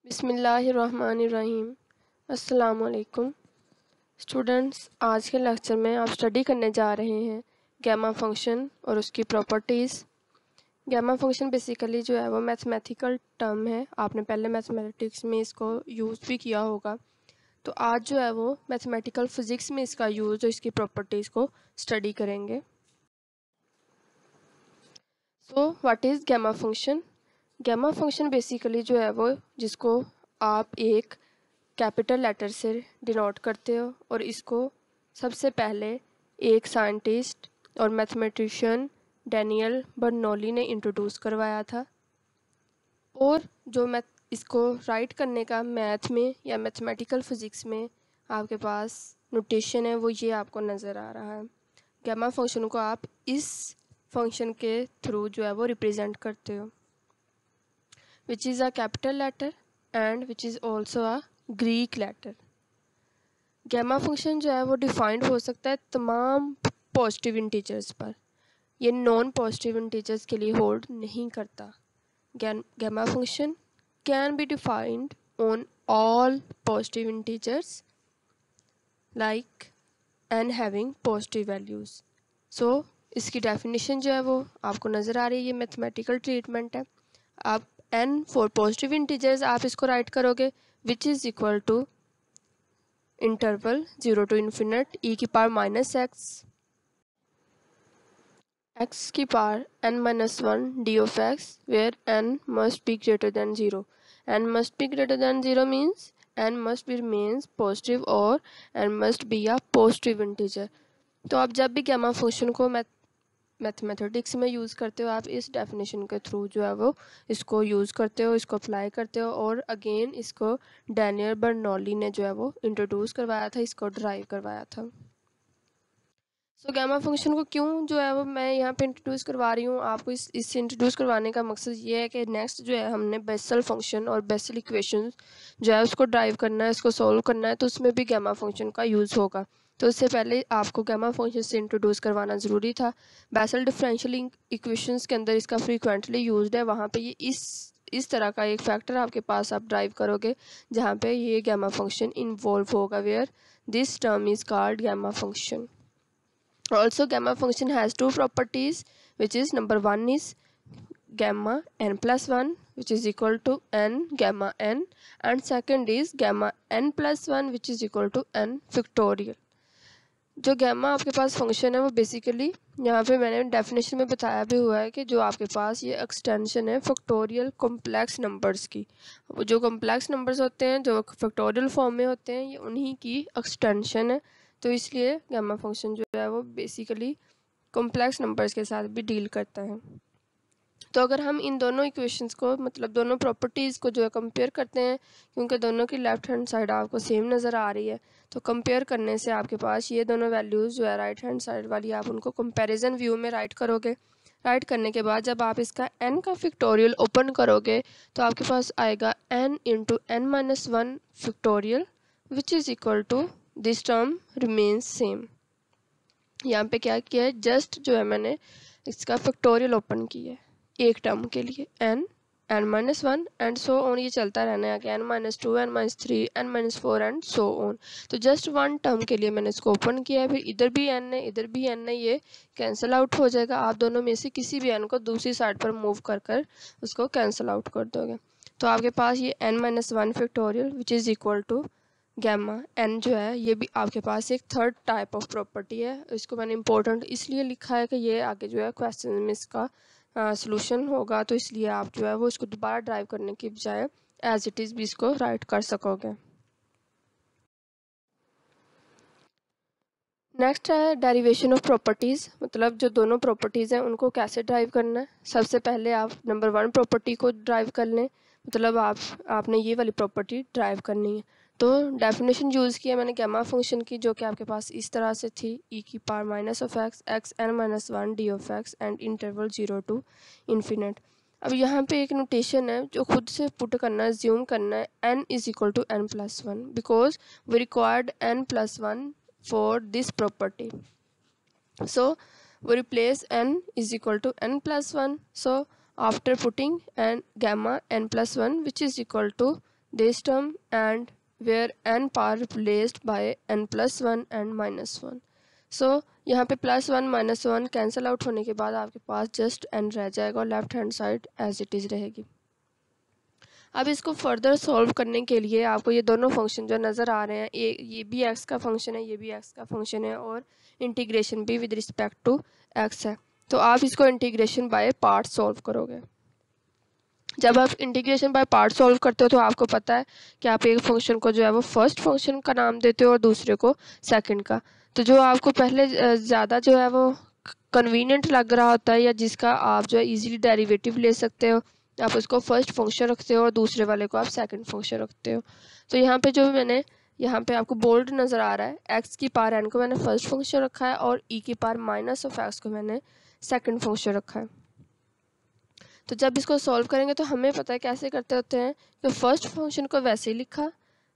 बिस्मिल्लाहिर्रहमानिर्रहीम। अस्सलाम वालेकुम स्टूडेंट्स, आज के लेक्चर में आप स्टडी करने जा रहे हैं गैमा फंक्शन और उसकी प्रॉपर्टीज़। गैमा फंक्शन बेसिकली जो है वो मैथमेटिकल टर्म है। आपने पहले मैथमेटिक्स में इसको यूज़ भी किया होगा। तो आज जो है वो मैथमेटिकल फिज़िक्स में इसका यूज़ और इसकी प्रॉपर्टीज़ को स्टडी करेंगे। So what is gamma function? Gamma function basically जो है वो जिसको आप एक कैपिटल लेटर से डिनोट करते हो और इसको सबसे पहले एक साइंटिस्ट और मैथमेटिशियन डैनियल बर्नौली ने इंट्रोड्यूस करवाया था। और जो इसको राइट करने का मैथ में या मैथमेटिकल फिज़िक्स में आपके पास नोटेशन है वो ये आपको नज़र आ रहा है। गैमा फंक्शन को आप इस फंक्शन के थ्रू जो है वो रिप्रेजेंट करते हो, which is a capital letter and which is also a Greek letter. Gamma function जो है वो डिफाइंड हो सकता है तमाम पॉजिटिव इंटीजर्स पर, ये नॉन पॉजिटिव इंटीजर्स के लिए होल्ड नहीं करता। Gamma function can be defined on all positive integers like n having positive values. So इसकी डेफिनेशन जो है वो आपको नज़र आ रही है, ये मैथमेटिकल ट्रीटमेंट है। आप n फॉर पॉजिटिव इंटीजर्स आप इसको राइट करोगे which is equal to interval 0 to infinite e की पावर माइनस x की power n minus 1 d of x where n must be greater than 0. n must be greater than 0 means n must be remains positive or n must be a positive integer. तो आप जब भी gamma function को mathematics में use करते हो, आप इस डेफिनेशन के थ्रू जो है वो इसको यूज़ करते हो, इसको अप्लाई करते हो। और अगेन इसको डैनियल बर्नौली ने जो है वो इंट्रोड्यूस करवाया था, इसको ड्राइव करवाया था। सो गैमा फंक्शन को क्यों जो है वो मैं यहाँ पे इंट्रोड्यूस करवा रही हूँ आपको, इससे इंट्रोड्यूस करवाने का मकसद ये है कि नेक्स्ट जो है हमने बेसल फंक्शन और बेसल इक्वेशन जो है उसको ड्राइव करना है, इसको सॉल्व करना है, तो उसमें भी गैमा फंक्शन का यूज़ होगा। तो उससे पहले आपको गैमा फंक्शन से इंट्रोड्यूस करवाना ज़रूरी था। बेसल डिफरेंशियल इक्वेशंस के अंदर इसका फ्रीक्वेंटली यूज्ड है, वहाँ पे ये इस तरह का एक फैक्टर आपके पास आप ड्राइव करोगे जहाँ पे ये गैमा फंक्शन इन्वॉल्व होगा, where this term is called gamma function. Also gamma function has two properties, which is number one is gamma n plus 1 which is equal to n gamma n, and second is gamma n plus 1 which is equal to n factorial. जो gamma आपके पास function है वो basically यहाँ पे मैंने definition में बताया भी हुआ है कि जो आपके पास ये एक्सटेंशन है फैक्टोरियल कॉम्प्लेक्स नंबर्स की। वो जो कॉम्प्लेक्स नंबर्स होते हैं जो फैक्टोरियल फॉर्म में होते हैं ये उन्हीं की एक्सटेंशन है। तो इसलिए गैमा फंक्शन जो है वो बेसिकली कॉम्प्लेक्स नंबर्स के साथ भी डील करता है। तो अगर हम इन दोनों इक्वेशंस को मतलब दोनों प्रॉपर्टीज़ को जो है कंपेयर करते हैं, क्योंकि दोनों की लेफ़्ट हैंड साइड आपको सेम नज़र आ रही है, तो कंपेयर करने से आपके पास ये दोनों वैल्यूज़ जो है राइट हैंड साइड वाली आप उनको कंपैरिजन व्यू में राइट करोगे। राइट करने के बाद जब आप इसका n का फैक्टोरियल ओपन करोगे तो आपके पास आएगा n into n minus 1 factorial which is equal to this term remains same. यहाँ पे क्या किया है, जस्ट जो है मैंने इसका फैक्टोरियल ओपन किया है एक टर्म के लिए n minus 1 and so on, ये चलता रहना है आगे n minus 2 n minus 3 n minus 4 and so on. तो जस्ट वन टर्म के लिए मैंने इसको ओपन किया है, फिर इधर भी n है इधर भी n है, ये कैंसिल आउट हो जाएगा। आप दोनों में से किसी भी n को दूसरी साइड पर मूव कर कर उसको कैंसिल आउट कर दोगे। तो आपके पास ये n minus 1 factorial which is equal to gamma n जो है ये भी आपके पास एक थर्ड टाइप ऑफ प्रॉपर्टी है। इसको मैंने इंपॉर्टेंट इसलिए लिखा है कि ये आगे जो है क्वेश्चन में इसका सॉल्यूशन होगा, तो इसलिए आप जो है वो इसको दोबारा ड्राइव करने की बजाय एज इट इज़ भी इसको राइट कर सकोगे। नेक्स्ट है डेरिवेशन ऑफ प्रॉपर्टीज़, मतलब जो दोनों प्रॉपर्टीज़ हैं उनको कैसे ड्राइव करना है। सबसे पहले आप नंबर 1 प्रॉपर्टी को ड्राइव कर लें, मतलब आपने ये वाली प्रॉपर्टी ड्राइव करनी है। तो डेफिनेशन यूज़ किया मैंने गैमा फंक्शन की, जो कि आपके पास इस तरह से थी e की power minus of x n minus 1 d of x and interval 0 to infinite. अब यहाँ पे एक नोटेशन है जो खुद से पुट करना है, ज्यूम करना है n is equal to n plus 1 because we required n plus 1 for this property. So we replace n is equal to n plus 1. So after putting n gamma n plus 1 which is equal to this term and where n power replaced by n plus 1 and minus 1. So यहाँ पे plus 1 minus 1 cancel out होने के बाद आपके पास just n रह जाएगा और left hand side as it is रहेगी। अब इसको फर्दर सॉल्व करने के लिए आपको ये दोनों फंक्शन जो नज़र आ रहे हैं, ये भी x का फंक्शन है, ये भी x का फंक्शन है और इंटीग्रेशन भी विद रिस्पेक्ट टू x है। तो आप इसको इंटीग्रेशन बाय पार्ट सॉल्व करोगे। जब आप इंटीग्रेशन बाय पार्ट सॉल्व करते हो तो आपको पता है कि आप एक फंक्शन को जो है वो फर्स्ट फंक्शन का नाम देते हो और दूसरे को सेकंड का। तो जो आपको पहले ज़्यादा जो है वो कन्वीनियंट लग रहा होता है या जिसका आप जो है इजीली डेरिवेटिव ले सकते हो, आप उसको फर्स्ट फंक्शन रखते हो और दूसरे वाले को आप सेकंड फंक्शन रखते हो। तो यहाँ पे जो मैंने यहाँ पे आपको बोल्ड नज़र आ रहा है, एक्स की पावर एन को मैंने फर्स्ट फंक्शन रखा है और ई की पावर माइनस ऑफ एक्स को मैंने सेकंड फंक्शन रखा है। तो जब इसको सॉल्व करेंगे तो हमें पता है कैसे करते होते हैं कि फर्स्ट फंक्शन को वैसे ही लिखा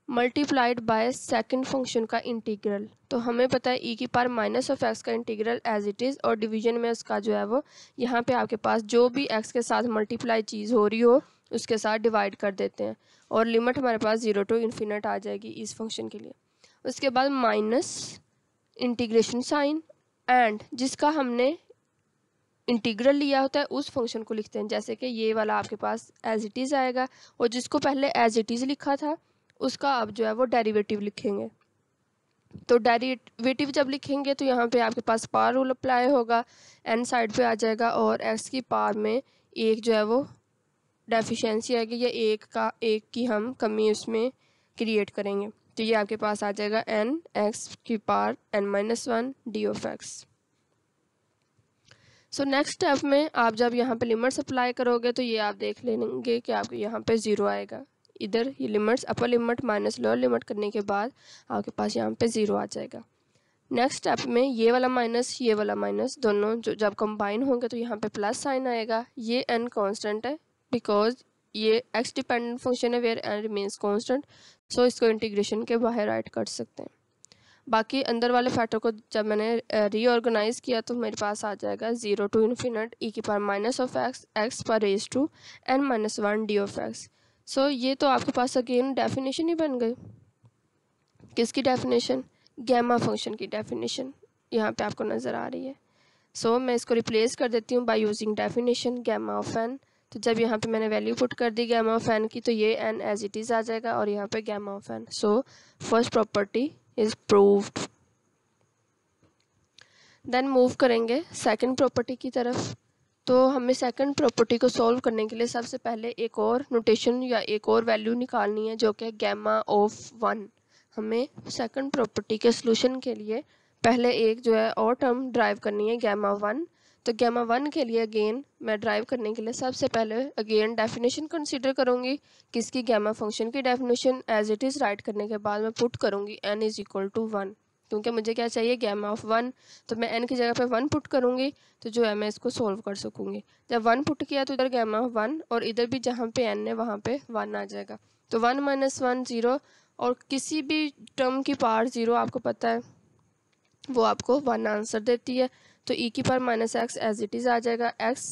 मल्टीप्लाइड बाय सेकंड फंक्शन का इंटीग्रल। तो हमें पता है ई की पावर माइनस ऑफ एक्स का इंटीग्रल एज इट इज़ और डिवीजन में उसका जो है वो यहाँ पे आपके पास जो भी एक्स के साथ मल्टीप्लाई चीज़ हो रही हो उसके साथ डिवाइड कर देते हैं और लिमिट हमारे पास 0 to इन्फिनिट आ जाएगी इस फंक्शन के लिए। उसके बाद माइनस इंटीग्रेशन साइन एंड जिसका हमने इंटीग्रल लिया होता है उस फंक्शन को लिखते हैं, जैसे कि ये वाला आपके पास एज इट इज़ आएगा और जिसको पहले एज इट इज़ लिखा था उसका आप जो है वो डेरिवेटिव लिखेंगे। तो डेरिवेटिव जब लिखेंगे तो यहाँ पे आपके पास पावर रूल अप्लाई होगा, एन साइड पे आ जाएगा और एक्स की पावर में एक जो है वो डेफिशिएंसी आएगी या एक की हम कमी उसमें क्रिएट करेंगे। तो ये आपके पास आ जाएगा एन एक्स की power n minus 1 d of x. So next step में आप जब यहाँ पे लिमिट्स अप्लाई करोगे तो ये आप देख लेंगे कि आपके यहाँ पे 0 आएगा। इधर ये limits upper limit minus lower limit करने के बाद आपके पास यहाँ पे 0 आ जाएगा। नेक्स्ट स्टेप में ये वाला माइनस दोनों जो जब कंबाइन होंगे तो यहाँ पे प्लस साइन आएगा। ये n कांस्टेंट है बिकॉज ये x डिपेंडेंट फंक्शन है वेयर n रिमेन्स कांस्टेंट, सो इसको इंटीग्रेशन के बाहर राइट कर सकते हैं। बाकी अंदर वाले फैक्टर को जब मैंने रीऑर्गेनाइज किया तो मेरे पास आ जाएगा 0 to इन्फिनिट ई की power minus of x x पर raise to n minus 1 d of x. So ये तो आपके पास अगेन डेफिनेशन ही बन गई। किसकी डेफिनेशन? गैमा फंक्शन की डेफिनेशन यहाँ पे आपको नज़र आ रही है। सो मैं इसको रिप्लेस कर देती हूँ by using definition gamma of n। तो जब यहाँ पे मैंने वैल्यू पुट कर दी गैमा ऑफ n की तो ये n एज इट इज़ आ जाएगा और यहाँ पे gamma of n। So first property is proved. Then move करेंगे सेकंड प्रॉपर्टी की तरफ। तो हमें सेकंड प्रॉपर्टी को सॉल्व करने के लिए सबसे पहले एक और नोटेशन या एक और वैल्यू निकालनी है जो कि गैमा ऑफ 1। हमें सेकंड प्रॉपर्टी के सॉल्यूशन के लिए पहले एक जो है और टर्म ड्राइव करनी है गैमा 1। तो गैमा 1 के लिए अगेन मैं ड्राइव करने के लिए सबसे पहले अगेन डेफिनेशन कंसीडर करूँगी। किसकी? गैमा फंक्शन की definition as it is write करने के बाद मैं पुट करूँगी n इज़ इक्वल टू 1, क्योंकि मुझे क्या चाहिए? Gamma of 1। तो मैं n की जगह पे 1 पुट करूँगी तो जो है मैं इसको सोल्व कर सकूँगी। जब 1 पुट किया तो इधर गैमा ऑफ 1 और इधर भी जहाँ पे n है वहाँ पे 1 आ जाएगा। तो 1 माइनस 1 0 और किसी भी टर्म की पावर 0 आपको पता है वो आपको 1 आंसर देती है। तो e की power minus x as it is आ जाएगा। x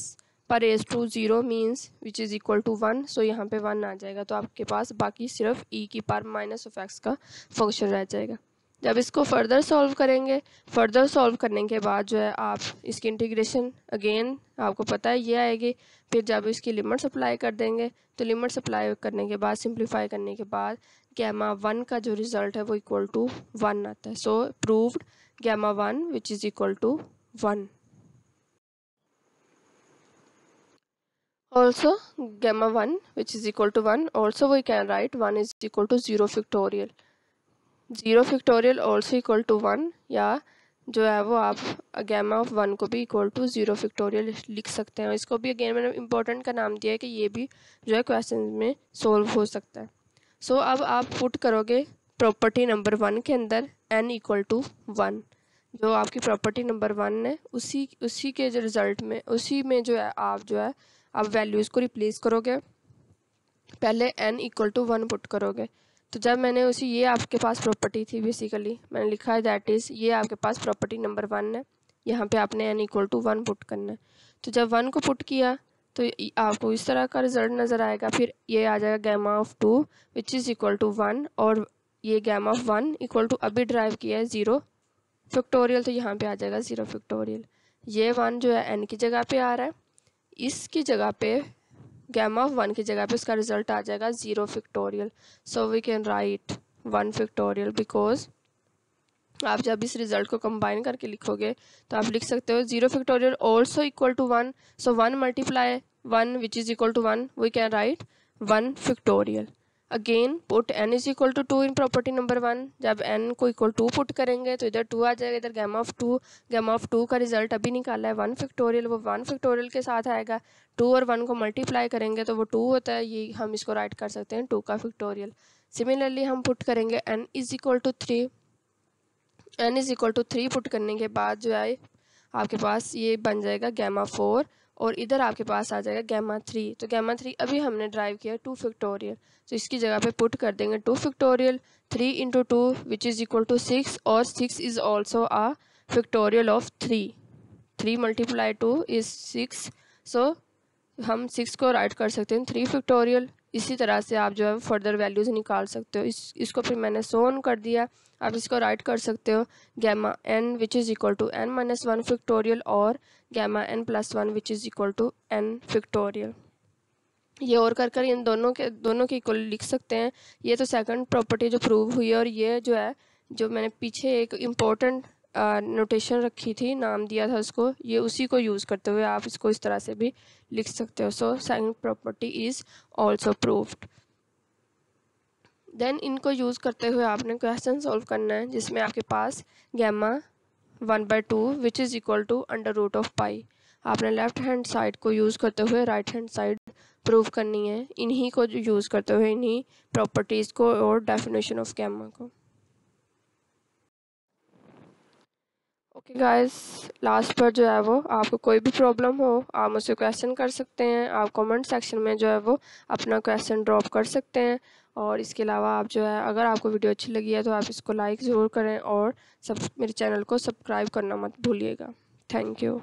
पर raise to 0 means which is equal to 1, so यहाँ पे 1 आ जाएगा। तो आपके पास बाकी सिर्फ e की पावर माइनस ऑफ एक्स का फंक्शन रह जाएगा। जब इसको फर्दर सॉल्व करेंगे, फर्दर सॉल्व करने के बाद जो है आप इसकी इंटीग्रेशन अगेन आपको पता है ये आएगी। फिर जब इसकी लिमिट्स अप्लाई कर देंगे तो लिमिट्स अप्लाई करने के बाद सिंप्लीफाई करने के बाद गैमा 1 का जो रिजल्ट है वो इक्वल टू 1 आता है। So proved gamma 1 which is equal to 1। Also gamma 1 which is equal to 1, also we can write 1 is equal to 0 factorial, 0 factorial also equal to 1, या जो है वो आप गैमा ऑफ 1 को भी इक्वल टू 0 फैक्टोरियल लिख सकते हैं। इसको भी अगेन मैंने इंपॉर्टेंट का नाम दिया है कि ये भी जो है क्वेश्चन में सोल्व हो सकता है। सो अब आप पुट करोगे प्रॉपर्टी नंबर 1 के अंदर n इक्वल टू 1। जो आपकी प्रॉपर्टी नंबर 1 है उसी के जो रिज़ल्ट में उसी में जो है आप वैल्यूज़ को रिप्लेस करोगे। पहले n इक्वल टू 1 पुट करोगे। तो जब मैंने ये आपके पास प्रॉपर्टी थी बेसिकली मैंने लिखा है दैट इज़ ये आपके पास प्रॉपर्टी नंबर 1 है। यहाँ पे आपने n इक्वल टू 1 पुट करना है। तो जब 1 को पुट किया तो आपको इस तरह का रिजल्ट नज़र आएगा। फिर ये आ जाएगा gamma of 2 which is equal to 1, और ये गैमा ऑफ 1 इक्वल टू अभी ड्राइव किया है 0 फैक्टोरियल, तो यहाँ पे आ जाएगा 0 फैक्टोरियल। ये 1 जो है n की जगह पे आ रहा है, इसकी जगह पे गैमा ऑफ 1 की जगह पे इसका रिजल्ट आ जाएगा 0 factorial. So we can write 1 factorial, because आप जब इस रिजल्ट को कंबाइन करके लिखोगे तो आप लिख सकते हो 0 factorial also equal to 1, so 1 multiply 1 which is equal to 1, we can write 1 factorial. Again put n is equal to 2 in property number 1, जब n को इक्वल 2 पुट करेंगे तो इधर 2 आ जाएगा, इधर गैमा ऑफ 2 का रिजल्ट अभी निकाला है 1 फैक्टोरियल, वो 1 फैक्टोरियल के साथ आएगा। 2 और 1 को मल्टीप्लाई करेंगे तो वो 2 होता है, ये हम इसको राइट कर सकते हैं 2 का फैक्टोरियल। सिमिलरली हम पुट करेंगे n is equal to 3, n is equal to 3 put करने के बाद जो है आपके पास ये बन जाएगा गैमा 4, और इधर आपके पास आ जाएगा गैमा 3। तो गैमा 3 अभी हमने ड्राइव किया 2 फैक्टोरियल, तो इसकी जगह पे पुट कर देंगे 2 factorial, 3 into 2 which is equal to 6, और 6 is also a factorial of 3, 3 multiply 2 is 6, so हम 6 को राइट कर सकते हैं 3 फैक्टोरियल। इसी तरह से आप जो है फर्दर वैल्यूज़ निकाल सकते हो। इसको फिर मैंने सो ऑन कर दिया, आप इसको राइट कर सकते हो gamma n which is equal to n minus 1 factorial, और gamma n plus 1 which is equal to n factorial. ये और कर इन दोनों के इक्वल लिख सकते हैं। ये तो सेकंड प्रॉपर्टी जो प्रूव हुई है, और ये जो है जो मैंने पीछे एक इम्पोर्टेंट नोटेशन रखी थी, नाम दिया था उसको, ये उसी को यूज़ करते हुए आप इसको इस तरह से भी लिख सकते हो। So second property is also proved. Then इनको यूज़ करते हुए आपने क्वेश्चन सॉल्व करना है, जिसमें आपके पास gamma 1/2 which is equal to under root of pi, आपने लेफ्ट हैंड साइड को यूज़ करते हुए राइट हैंड साइड प्रूव करनी है, इन्हीं को यूज़ करते हुए, इन्हीं प्रॉपर्टीज़ को और डेफिनेशन ऑफ गैमा को। ओके गाइस, लास्ट पर जो है वो आपको कोई भी प्रॉब्लम हो आप मुझसे क्वेश्चन कर सकते हैं, आप कमेंट सेक्शन में जो है वो अपना क्वेश्चन ड्रॉप कर सकते हैं। और इसके अलावा आप जो है, अगर आपको वीडियो अच्छी लगी है तो आप इसको लाइक ज़रूर करें, और मेरे चैनल को सब्सक्राइब करना मत भूलिएगा। Thank you.